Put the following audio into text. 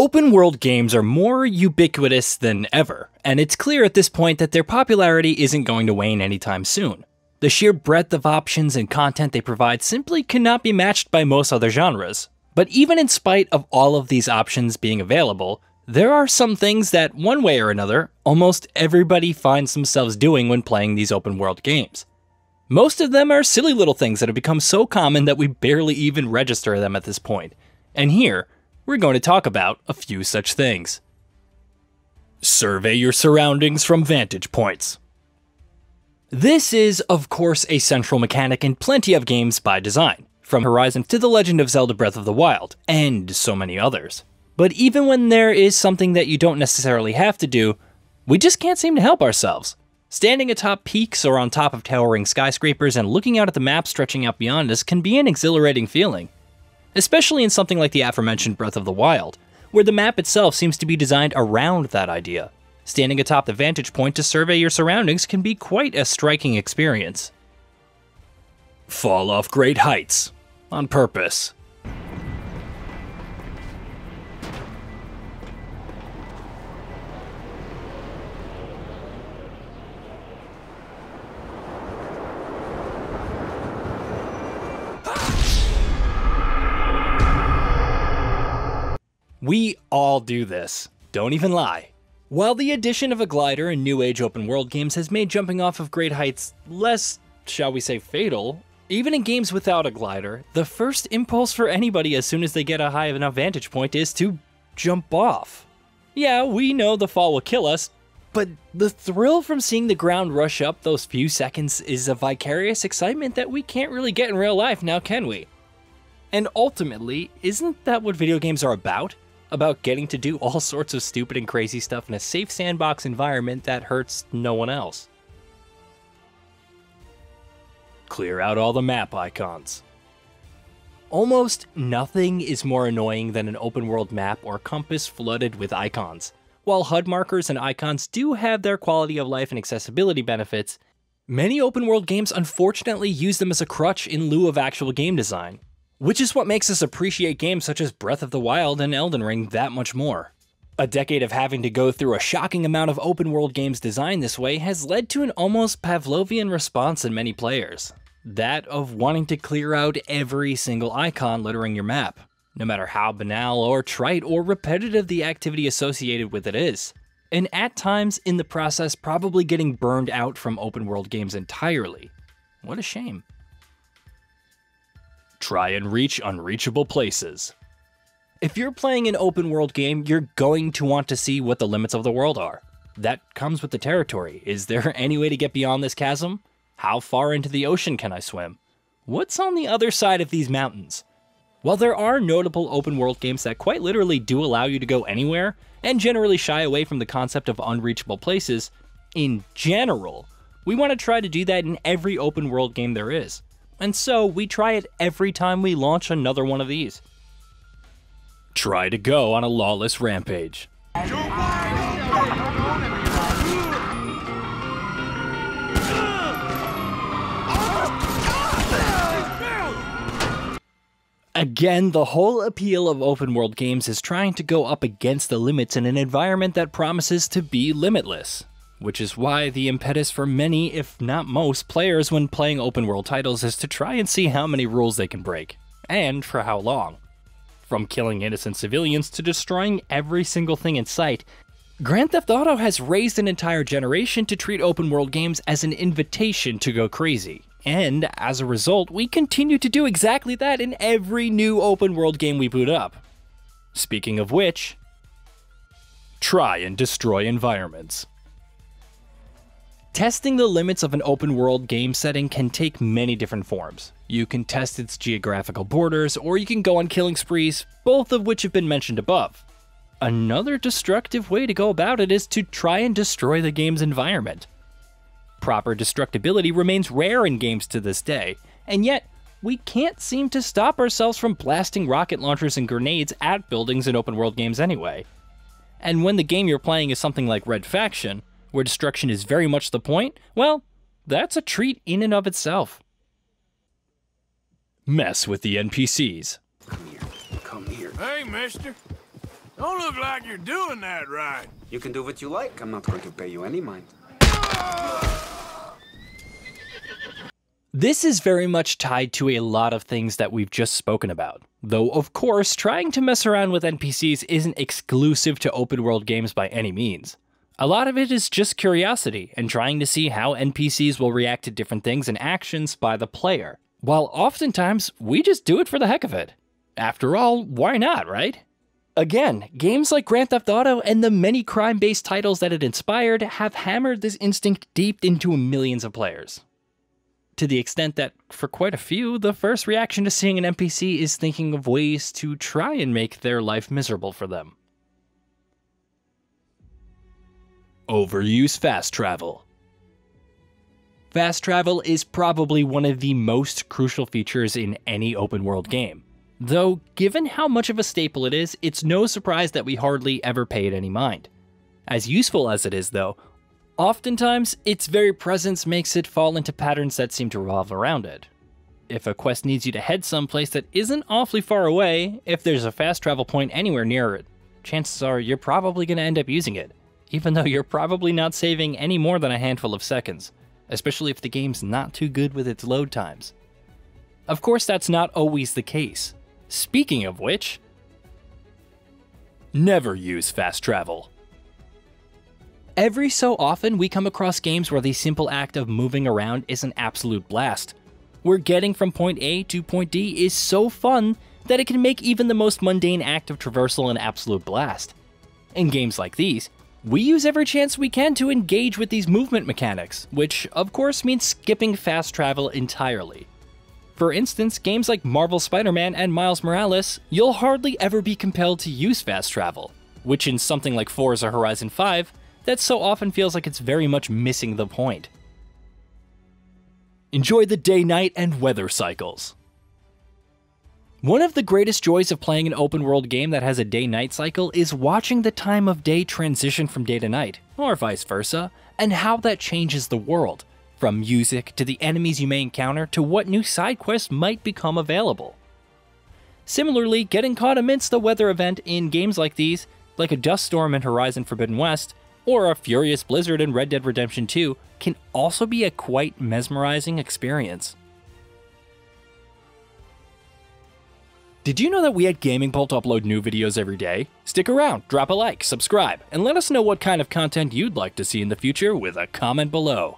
Open world games are more ubiquitous than ever, and it's clear at this point that their popularity isn't going to wane anytime soon. The sheer breadth of options and content they provide simply cannot be matched by most other genres. But even in spite of all of these options being available, there are some things that, one way or another, almost everybody finds themselves doing when playing these open world games. Most of them are silly little things that have become so common that we barely even register them at this point. And here, we're going to talk about a few such things. Survey your surroundings from vantage points. This is, of course, a central mechanic in plenty of games by design, from Horizon to The Legend of Zelda Breath of the Wild, and so many others. But even when there is something that you don't necessarily have to do, we just can't seem to help ourselves. Standing atop peaks or on top of towering skyscrapers and looking out at the map stretching out beyond us can be an exhilarating feeling. Especially in something like the aforementioned Breath of the Wild, where the map itself seems to be designed around that idea. Standing atop the vantage point to survey your surroundings can be quite a striking experience. Fall off great heights, on purpose. We all do this, don't even lie. While the addition of a glider in new age open world games has made jumping off of great heights less, shall we say, fatal, even in games without a glider, the first impulse for anybody as soon as they get a high enough vantage point is to jump off. Yeah, we know the fall will kill us, but the thrill from seeing the ground rush up those few seconds is a vicarious excitement that we can't really get in real life now, can we? And ultimately, isn't that what video games are about? About getting to do all sorts of stupid and crazy stuff in a safe sandbox environment that hurts no one else. Clear out all the map icons. Almost nothing is more annoying than an open world map or compass flooded with icons. While HUD markers and icons do have their quality of life and accessibility benefits, many open world games unfortunately use them as a crutch in lieu of actual game design. Which is what makes us appreciate games such as Breath of the Wild and Elden Ring that much more. A decade of having to go through a shocking amount of open world games designed this way has led to an almost Pavlovian response in many players. That of wanting to clear out every single icon littering your map, no matter how banal or trite or repetitive the activity associated with it is. And at times in the process probably getting burned out from open world games entirely. What a shame. Try and reach unreachable places. If you're playing an open world game, you're going to want to see what the limits of the world are. That comes with the territory. Is there any way to get beyond this chasm? How far into the ocean can I swim? What's on the other side of these mountains? While there are notable open world games that quite literally do allow you to go anywhere, and generally shy away from the concept of unreachable places, in general, we want to try to do that in every open world game there is. And so, we try it every time we launch another one of these. Try to go on a lawless rampage. Again, the whole appeal of open world games is trying to go up against the limits in an environment that promises to be limitless. Which is why the impetus for many, if not most, players when playing open world titles is to try and see how many rules they can break, and for how long. From killing innocent civilians to destroying every single thing in sight, Grand Theft Auto has raised an entire generation to treat open world games as an invitation to go crazy. And as a result, we continue to do exactly that in every new open world game we boot up. Speaking of which, try and destroy environments. Testing the limits of an open world game setting can take many different forms. You can test its geographical borders, or you can go on killing sprees, both of which have been mentioned above. Another destructive way to go about it is to try and destroy the game's environment. Proper destructibility remains rare in games to this day, and yet we can't seem to stop ourselves from blasting rocket launchers and grenades at buildings in open world games anyway. And when the game you're playing is something like Red Faction, where destruction is very much the point, well, that's a treat in and of itself. Mess with the NPCs. Come here. Hey, mister. Don't look like you're doing that right. You can do what you like. I'm not going to pay you any mind. This is very much tied to a lot of things that we've just spoken about. Though, of course, trying to mess around with NPCs isn't exclusive to open world games by any means. A lot of it is just curiosity and trying to see how NPCs will react to different things and actions by the player, while oftentimes we just do it for the heck of it. After all, why not, right? Again, games like Grand Theft Auto and the many crime-based titles that it inspired have hammered this instinct deep into millions of players. To the extent that, for quite a few, the first reaction to seeing an NPC is thinking of ways to try and make their life miserable for them. Overuse fast travel. Fast travel is probably one of the most crucial features in any open world game. Though, given how much of a staple it is, it's no surprise that we hardly ever pay it any mind. As useful as it is though, oftentimes its very presence makes it fall into patterns that seem to revolve around it. If a quest needs you to head someplace that isn't awfully far away, if there's a fast travel point anywhere near it, chances are you're probably going to end up using it, even though you're probably not saving any more than a handful of seconds, especially if the game's not too good with its load times. Of course, that's not always the case. Speaking of which, never use fast travel. Every so often, we come across games where the simple act of moving around is an absolute blast, where getting from point A to point D is so fun that it can make even the most mundane act of traversal an absolute blast. In games like these, we use every chance we can to engage with these movement mechanics, which of course means skipping fast travel entirely. For instance, games like Marvel's Spider-Man and Miles Morales, you'll hardly ever be compelled to use fast travel, which in something like Forza Horizon 5, that so often feels like it's very much missing the point. Enjoy the day-night and weather cycles. One of the greatest joys of playing an open-world game that has a day-night cycle is watching the time of day transition from day to night, or vice versa, and how that changes the world, from music to the enemies you may encounter to what new side quests might become available. Similarly, getting caught amidst the weather event in games like these, like a dust storm in Horizon Forbidden West, or a furious blizzard in Red Dead Redemption 2, can also be a quite mesmerizing experience. Did you know that we at GamingBolt upload new videos every day? Stick around, drop a like, subscribe, and let us know what kind of content you'd like to see in the future with a comment below.